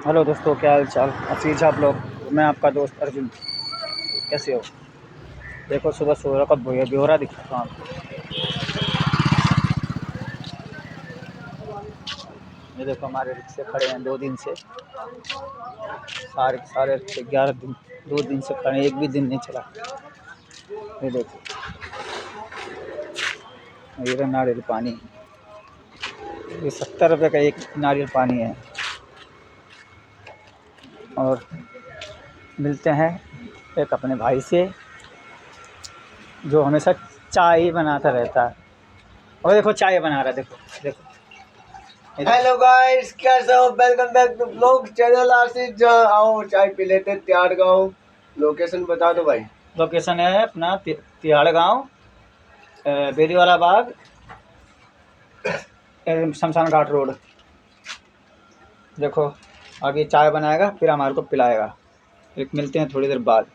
Hello दोस्तों, क्या हाल चाल। असीज आप लोग। मैं आपका दोस्त अर्जुन। कैसे हो? देखो, सुबह सुबह का ब्यौरा दिखाता हूँ आपको। ये देखो, हमारे रिक्शे खड़े हैं 2 दिन से। सारे सारे 11 दिन, 2 दिन से खड़े हैं, एक भी दिन नहीं चला। ये देखो, ये रहा नारियल पानी। ये 70 रुपये का एक नारियल पानी है। और मिलते हैं एक अपने भाई से, जो हमेशा चाय ही बनाता रहता है। और देखो, चाय बना रहा है। देखो देखो, ये देखो। हेलो गाइस, कैसे हो? Welcome back to blog channel Ashish. आओ चाय पी लेते हैं। त्यार गाँव लोकेशन बता दो भाई। लोकेशन है अपना तिहाड़ गाँव, बेरीवाला बाग, शमशान घाट रोड। देखो, आगे चाय बनाएगा, फिर हमारे को पिलाएगा। फिर मिलते हैं थोड़ी देर बाद।